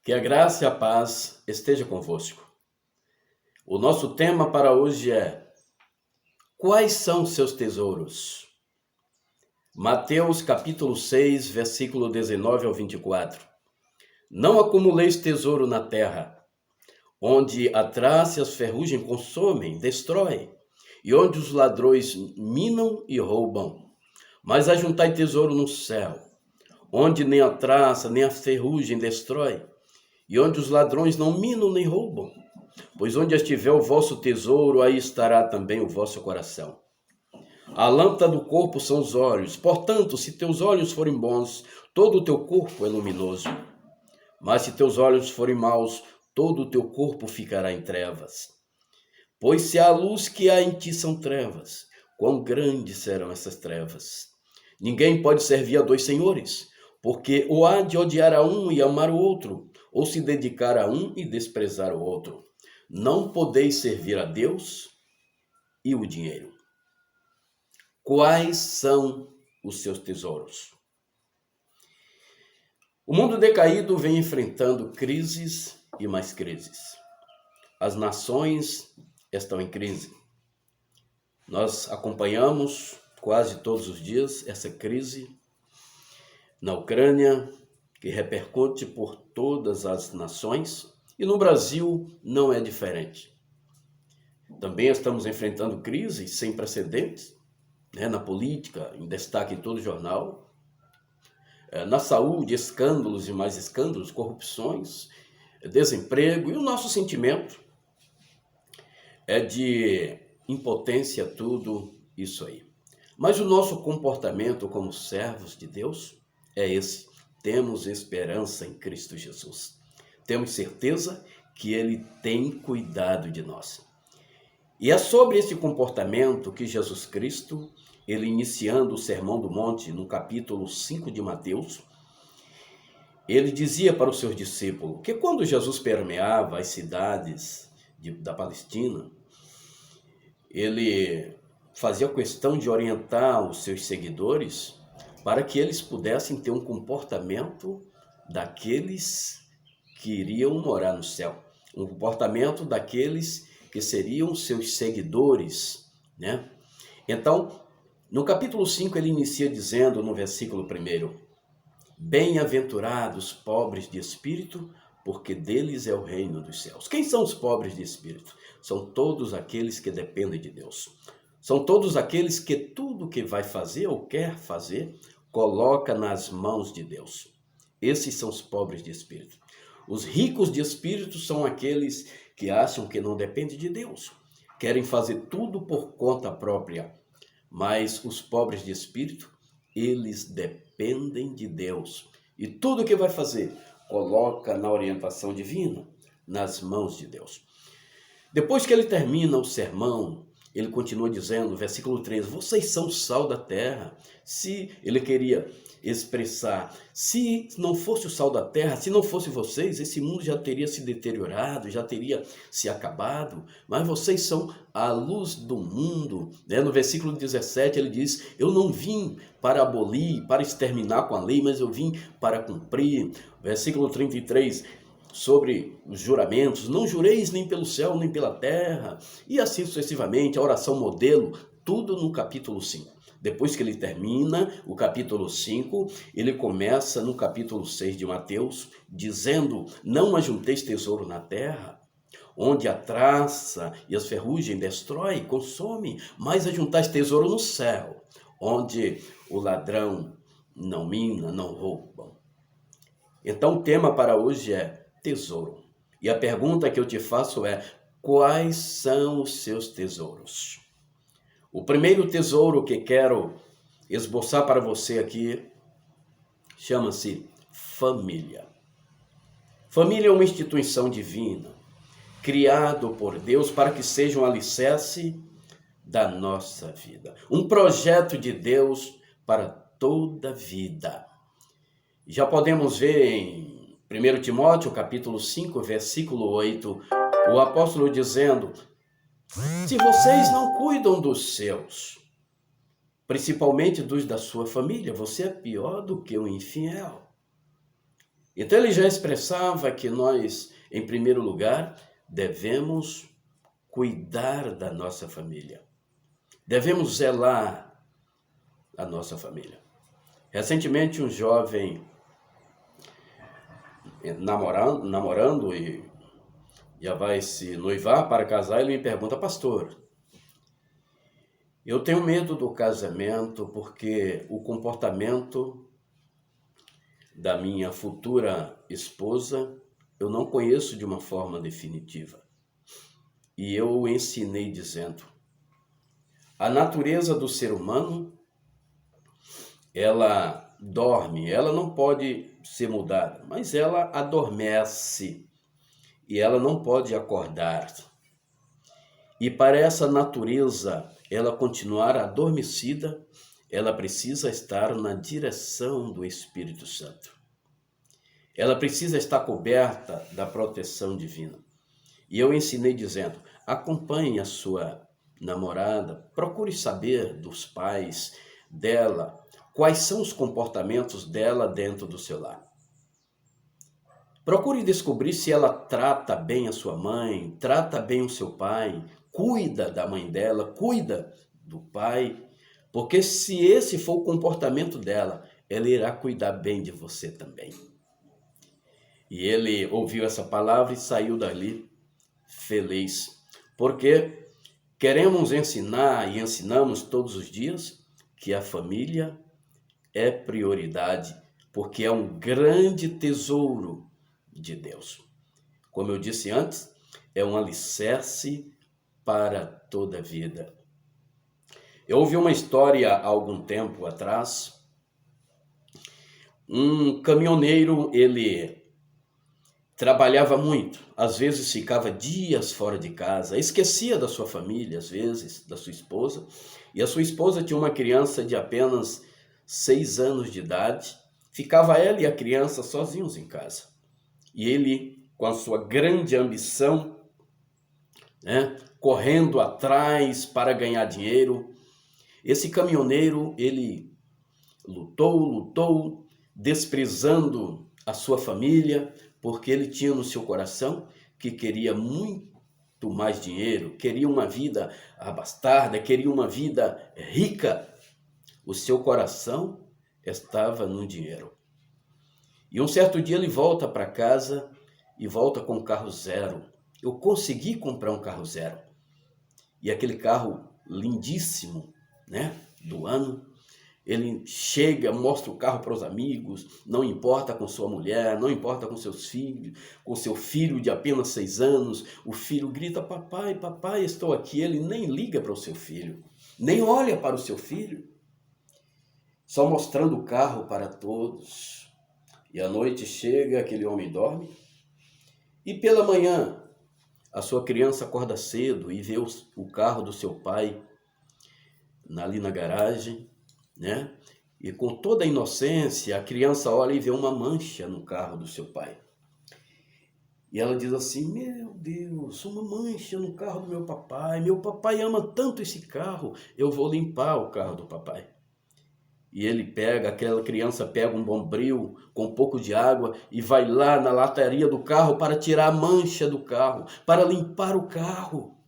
Que a graça e a paz esteja convosco. O nosso tema para hoje é: quais são seus tesouros? Mateus capítulo 6, versículo 19 ao 24. Não acumuleis tesouro na terra, onde a traça e as ferrugem consomem, destroem, e onde os ladrões minam e roubam. Mas ajuntai tesouro no céu, onde nem a traça nem a ferrugem destrói, e onde os ladrões não minam nem roubam. Pois onde estiver o vosso tesouro, aí estará também o vosso coração. A lâmpada do corpo são os olhos. Portanto, se teus olhos forem bons, todo o teu corpo é luminoso. Mas se teus olhos forem maus, todo o teu corpo ficará em trevas. Pois se a luz que há em ti são trevas, quão grandes serão essas trevas? Ninguém pode servir a dois senhores, porque ou há de odiar a um e amar o outro, ou se dedicar a um e desprezar o outro. Não podeis servir a Deus e o dinheiro. Quais são os seus tesouros? O mundo decaído vem enfrentando crises e mais crises. As nações estão em crise. Nós acompanhamos quase todos os dias essa crise na Ucrânia, que repercute por todas as nações, e no Brasil não é diferente. Também estamos enfrentando crises sem precedentes, na política, em destaque em todo jornal, na saúde, escândalos e mais escândalos, corrupções, desemprego, e o nosso sentimento é de impotência, tudo isso aí. Mas o nosso comportamento como servos de Deus é esse: temos esperança em Cristo Jesus. Temos certeza que Ele tem cuidado de nós. E é sobre esse comportamento que Jesus Cristo, ele iniciando o Sermão do Monte, no capítulo 5 de Mateus, ele dizia para os seus discípulos que quando Jesus permeava as cidades da Palestina, ele fazia questão de orientar os seus seguidores para que eles pudessem ter um comportamento daqueles que iriam morar no céu, um comportamento daqueles que seriam seus seguidores, né? Então, no capítulo 5, ele inicia dizendo, no versículo 1, bem-aventurados pobres de espírito, porque deles é o reino dos céus. Quem são os pobres de espírito? São todos aqueles que dependem de Deus. São todos aqueles que tudo que vai fazer ou quer fazer, coloca nas mãos de Deus. Esses são os pobres de espírito. Os ricos de espírito são aqueles que acham que não depende de Deus, querem fazer tudo por conta própria. Mas os pobres de espírito, eles dependem de Deus. E tudo que vai fazer, coloca na orientação divina, nas mãos de Deus. Depois que ele termina o sermão, ele continua dizendo, versículo 13, vocês são o sal da terra. Se ele queria expressar, se não fosse o sal da terra, se não fosse vocês, esse mundo já teria se deteriorado, já teria se acabado, mas vocês são a luz do mundo. No versículo 17 ele diz, eu não vim para abolir, para exterminar com a lei, mas eu vim para cumprir. Versículo 33, sobre os juramentos, não jureis nem pelo céu, nem pela terra, e assim sucessivamente, a oração modelo, tudo no capítulo 5. Depois que ele termina o capítulo 5, ele começa no capítulo 6 de Mateus, dizendo, não ajunteis tesouro na terra, onde a traça e as ferrugem destrói, consome, mas ajuntais tesouro no céu, onde o ladrão não mina, não rouba. Então o tema para hoje é tesouro. E a pergunta que eu te faço é, quais são os seus tesouros? O primeiro tesouro que quero esboçar para você aqui chama-se família. Família é uma instituição divina, criado por Deus para que seja um alicerce da nossa vida. Um projeto de Deus para toda a vida. Já podemos ver em 1 Timóteo, capítulo 5, versículo 8, o apóstolo dizendo, se vocês não cuidam dos seus, principalmente dos da sua família, você é pior do que um infiel. Então ele já expressava que nós, em primeiro lugar, devemos cuidar da nossa família. Devemos zelar a nossa família. Recentemente, um jovem namorando e já vai se noivar para casar, ele me pergunta: pastor, eu tenho medo do casamento porque o comportamento da minha futura esposa eu não conheço de uma forma definitiva. E eu o ensinei dizendo: a natureza do ser humano, ela dorme, ela não pode ser mudada, mas ela adormece e ela não pode acordar. E para essa natureza ela continuar adormecida, ela precisa estar na direção do Espírito Santo. Ela precisa estar coberta da proteção divina. E eu ensinei dizendo: acompanhe a sua namorada, procure saber dos pais dela, quais são os comportamentos dela dentro do seu lar. Procure descobrir se ela trata bem a sua mãe, trata bem o seu pai, cuida da mãe dela, cuida do pai, porque se esse for o comportamento dela, ela irá cuidar bem de você também. E ele ouviu essa palavra e saiu dali feliz, porque queremos ensinar e ensinamos todos os dias que a família é prioridade, porque é um grande tesouro de Deus. Como eu disse antes, é um alicerce para toda a vida. Eu ouvi uma história há algum tempo atrás. Um caminhoneiro, ele trabalhava muito, às vezes ficava dias fora de casa, esquecia da sua família, às vezes, da sua esposa, e a sua esposa tinha uma criança de apenas 6 anos de idade, ficava ela e a criança sozinhos em casa. E ele, com a sua grande ambição, correndo atrás para ganhar dinheiro, esse caminhoneiro, ele lutou, desprezando a sua família, porque ele tinha no seu coração que queria muito mais dinheiro, queria uma vida abastada, queria uma vida rica. O seu coração estava no dinheiro. E um certo dia ele volta para casa e volta com um carro zero. Eu consegui comprar um carro zero. E aquele carro lindíssimo, do ano, ele chega, mostra o carro para os amigos, não importa com sua mulher, não importa com seus filhos, com seu filho de apenas 6 anos, o filho grita: papai, papai, estou aqui. Ele nem liga para o seu filho, nem olha para o seu filho, só mostrando o carro para todos. E a noite chega, aquele homem dorme, e pela manhã a sua criança acorda cedo e vê o carro do seu pai ali na garagem, E com toda a inocência, a criança olha e vê uma mancha no carro do seu pai. E ela diz assim: meu Deus, uma mancha no carro do meu papai ama tanto esse carro, eu vou limpar o carro do papai. E aquela criança pega um bombril com um pouco de água e vai lá na lataria do carro para tirar a mancha do carro, para limpar o carro.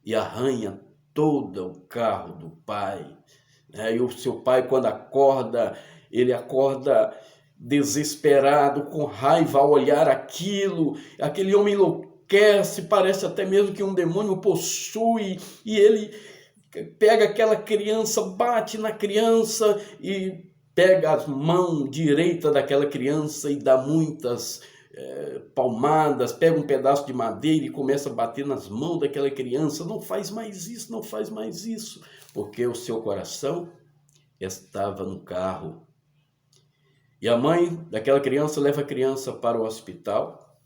E arranha todo o carro do pai. E o seu pai, quando acorda, ele acorda desesperado, com raiva ao olhar aquilo. Aquele homem enlouquece, parece até mesmo que um demônio o possui, e ele pega aquela criança, bate na criança e pega a mão direita daquela criança e dá muitas palmadas, pega um pedaço de madeira e começa a bater nas mãos daquela criança. Não faz mais isso, não faz mais isso, porque o seu coração estava no carro. E a mãe daquela criança leva a criança para o hospital.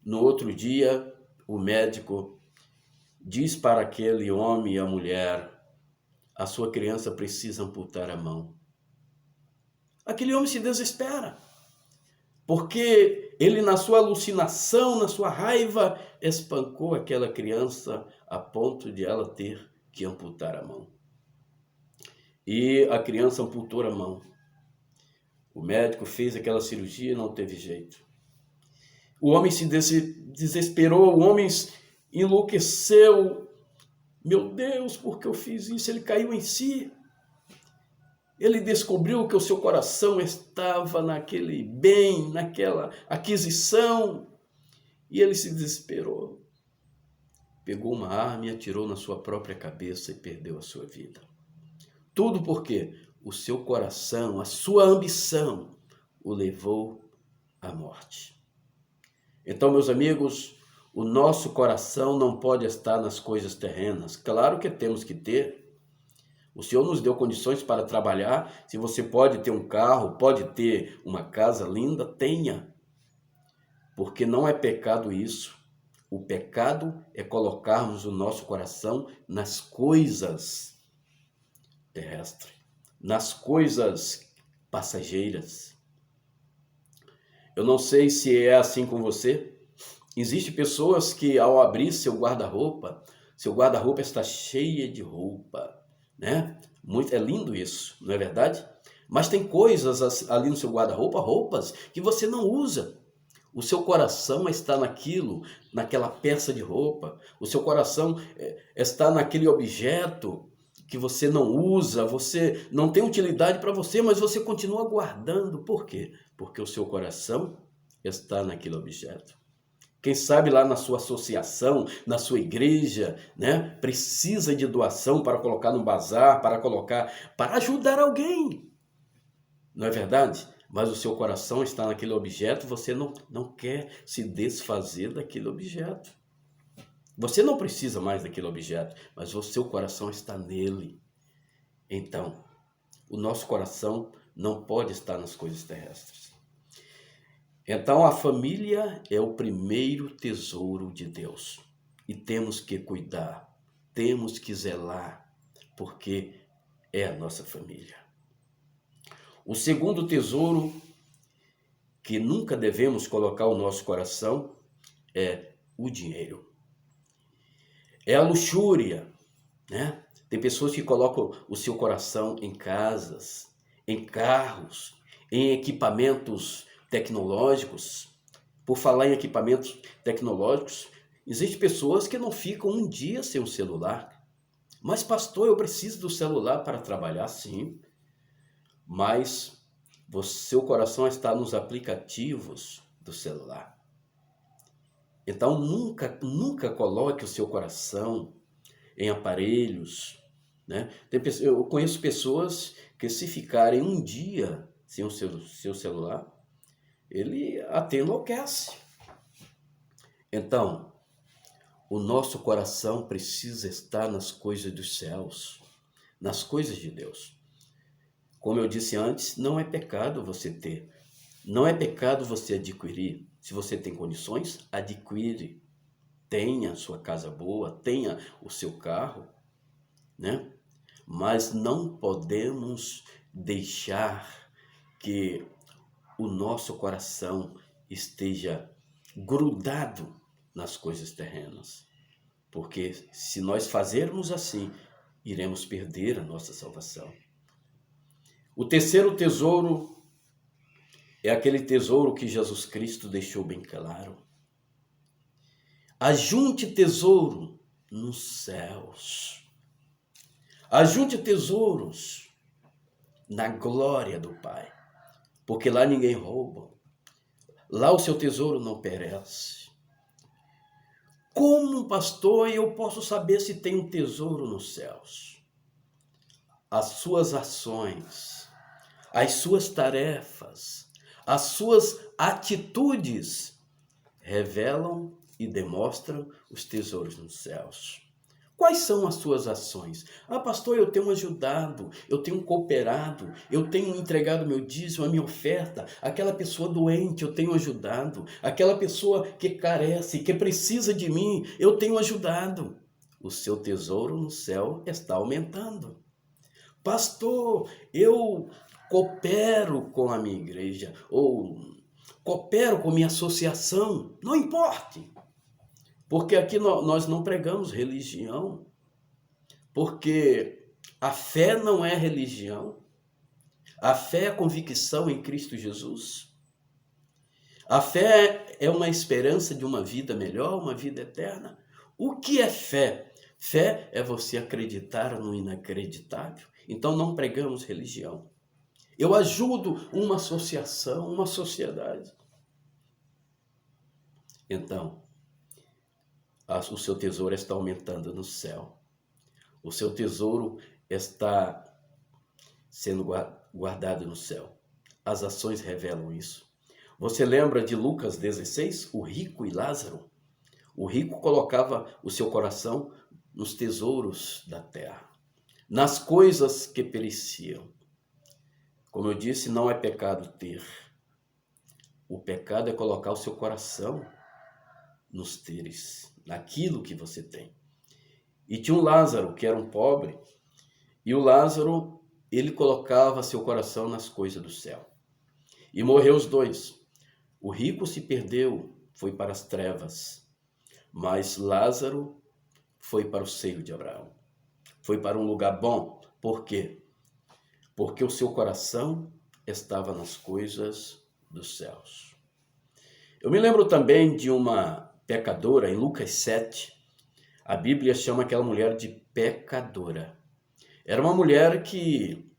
No outro dia, o médico diz para aquele homem e a mulher: a sua criança precisa amputar a mão. Aquele homem se desespera, porque ele, na sua alucinação, na sua raiva, espancou aquela criança a ponto de ela ter que amputar a mão. E a criança amputou a mão. O médico fez aquela cirurgia e não teve jeito. O homem se desesperou, o homem enlouqueceu. Meu Deus, por que eu fiz isso? Ele caiu em si. Ele descobriu que o seu coração estava naquele bem, naquela aquisição, e ele se desesperou. Pegou uma arma e atirou na sua própria cabeça e perdeu a sua vida. Tudo porque o seu coração, a sua ambição, o levou à morte. Então, meus amigos, o nosso coração não pode estar nas coisas terrenas. Claro que temos que ter. O Senhor nos deu condições para trabalhar. Se você pode ter um carro, pode ter uma casa linda, tenha. Porque não é pecado isso. O pecado é colocarmos o nosso coração nas coisas terrestres, nas coisas passageiras. Eu não sei se é assim com você. Existem pessoas que ao abrir seu guarda-roupa está cheio de roupa, né? É lindo isso, não é verdade? Mas tem coisas ali no seu guarda-roupa, roupas que você não usa. O seu coração está naquela peça de roupa. O seu coração está naquele objeto que você não usa, você não tem utilidade para você, mas você continua guardando. Por quê? Porque o seu coração está naquele objeto. Quem sabe lá na sua associação, na sua igreja, né, precisa de doação para colocar no bazar, para ajudar alguém. Não é verdade? Mas o seu coração está naquele objeto, você não quer se desfazer daquele objeto. Você não precisa mais daquele objeto, mas o seu coração está nele. Então, o nosso coração não pode estar nas coisas terrestres. Então, a família é o primeiro tesouro de Deus. E temos que cuidar, temos que zelar, porque é a nossa família. O segundo tesouro que nunca devemos colocar no nosso coração é o dinheiro. É a luxúria, né? Tem pessoas que colocam o seu coração em casas, em carros, em equipamentos tecnológicos. Por falar em equipamentos tecnológicos, existem pessoas que não ficam um dia sem o celular. Mas, pastor, eu preciso do celular para trabalhar, sim. Mas seu coração está nos aplicativos do celular. Então, nunca coloque o seu coração em aparelhos, né? Eu conheço pessoas que se ficarem um dia sem o seu celular, ele até enlouquece. Então, o nosso coração precisa estar nas coisas dos céus, nas coisas de Deus. Como eu disse antes, não é pecado você ter, não é pecado você adquirir. Se você tem condições, adquire. Tenha sua casa boa, tenha o seu carro, né? Mas não podemos deixar que o nosso coração esteja grudado nas coisas terrenas. Porque se nós fazermos assim, iremos perder a nossa salvação. O terceiro tesouro é aquele tesouro que Jesus Cristo deixou bem claro. Ajunte tesouro nos céus. Ajunte tesouros na glória do Pai. Porque lá ninguém rouba. Lá o seu tesouro não perece. Como, pastor, eu posso saber se tem um tesouro nos céus? As suas ações, as suas tarefas, as suas atitudes revelam e demonstram os tesouros nos céus. Quais são as suas ações? Ah, pastor, eu tenho ajudado, eu tenho cooperado, eu tenho entregado meu dízimo, a minha oferta. Aquela pessoa doente, eu tenho ajudado. Aquela pessoa que carece, que precisa de mim, eu tenho ajudado. O seu tesouro no céu está aumentando. Pastor, eu coopero com a minha igreja, ou coopero com minha associação, não importa. Porque aqui nós não pregamos religião, porque a fé não é religião. A fé é a convicção em Cristo Jesus. A fé é uma esperança de uma vida melhor, uma vida eterna. O que é fé? Fé é você acreditar no inacreditável. Então não pregamos religião. Eu ajudo uma associação, uma sociedade. Então, o seu tesouro está aumentando no céu. O seu tesouro está sendo guardado no céu. As ações revelam isso. Você lembra de Lucas 16, o rico e Lázaro? O rico colocava o seu coração nos tesouros da terra, nas coisas que pereciam. Como eu disse, não é pecado ter. O pecado é colocar o seu coração nos teres, naquilo que você tem. E tinha um Lázaro, que era um pobre, e o Lázaro, ele colocava seu coração nas coisas do céu. E morreu os dois. O rico se perdeu, foi para as trevas, mas Lázaro foi para o seio de Abraão. Foi para um lugar bom. Por quê? Porque o seu coração estava nas coisas dos céus. Eu me lembro também de uma pecadora, em Lucas 7, a Bíblia chama aquela mulher de pecadora. Era uma mulher que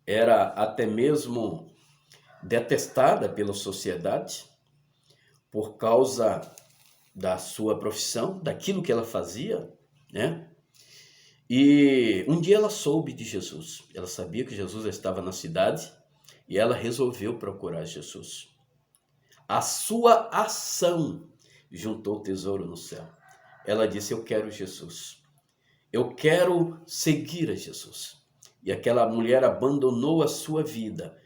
era até mesmo detestada pela sociedade por causa da sua profissão, daquilo que ela fazia, né? E um dia ela soube de Jesus. Ela sabia que Jesus estava na cidade e ela resolveu procurar Jesus. A sua ação juntou tesouro no céu. Ela disse: eu quero Jesus. Eu quero seguir a Jesus. E aquela mulher abandonou a sua vida.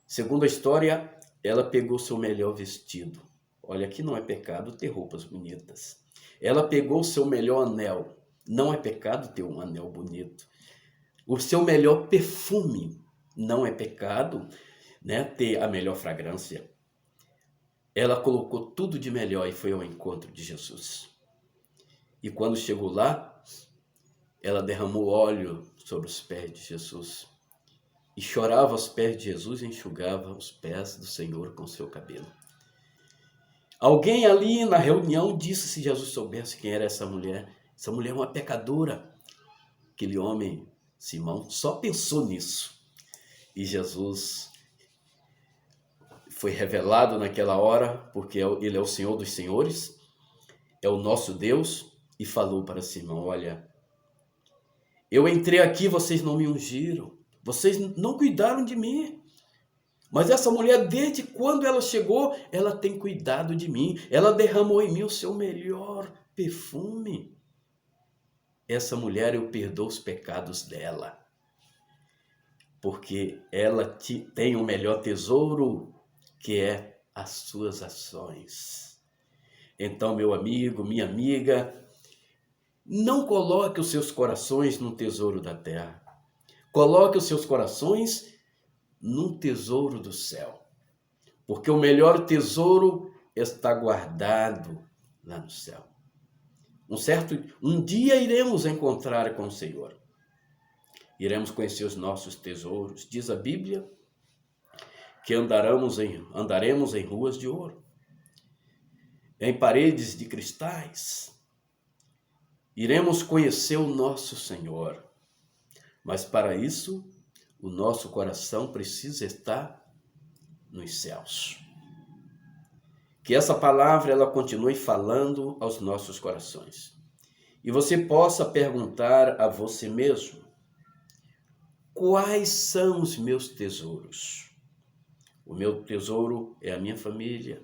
Segundo a história, ela pegou seu melhor vestido. Olha, aqui não é pecado ter roupas bonitas. Ela pegou seu melhor anel. Não é pecado ter um anel bonito. O seu melhor perfume. Não é pecado, né, ter a melhor fragrância. Ela colocou tudo de melhor e foi ao encontro de Jesus. E quando chegou lá, ela derramou óleo sobre os pés de Jesus. E chorava aos pés de Jesus e enxugava os pés do Senhor com seu cabelo. Alguém ali na reunião disse, se Jesus soubesse quem era essa mulher é uma pecadora. Aquele homem, Simão, só pensou nisso. E Jesus foi revelado naquela hora, porque ele é o Senhor dos senhores, é o nosso Deus, e falou para Simão: olha, eu entrei aqui, vocês não me ungiram, vocês não cuidaram de mim. Mas essa mulher, desde quando ela chegou, ela tem cuidado de mim. Ela derramou em mim o seu melhor perfume. Essa mulher, eu perdoo os pecados dela. Porque ela tem o melhor tesouro, que é as suas ações. Então, meu amigo, minha amiga, não coloque os seus corações no tesouro da terra. Coloque os seus corações num tesouro do céu, porque o melhor tesouro está guardado lá no céu. Um dia iremos encontrar com o Senhor, iremos conhecer os nossos tesouros. Diz a Bíblia que andaremos em ruas de ouro, em paredes de cristais. Iremos conhecer o nosso Senhor, mas para isso o nosso coração precisa estar nos céus. Que essa palavra ela continue falando aos nossos corações. E você possa perguntar a você mesmo: quais são os meus tesouros? O meu tesouro é a minha família.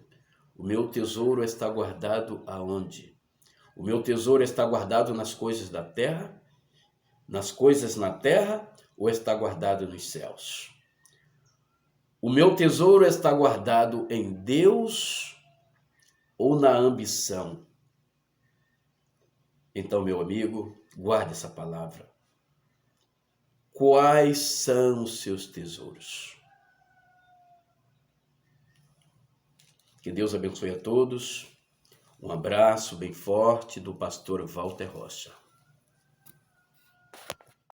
O meu tesouro está guardado aonde? O meu tesouro está guardado nas coisas da terra? Nas coisas na terra? Ou está guardado nos céus? O meu tesouro está guardado em Deus ou na ambição? Então, meu amigo, guarde essa palavra. Quais são os seus tesouros? Que Deus abençoe a todos. Um abraço bem forte do pastor Walter Rocha.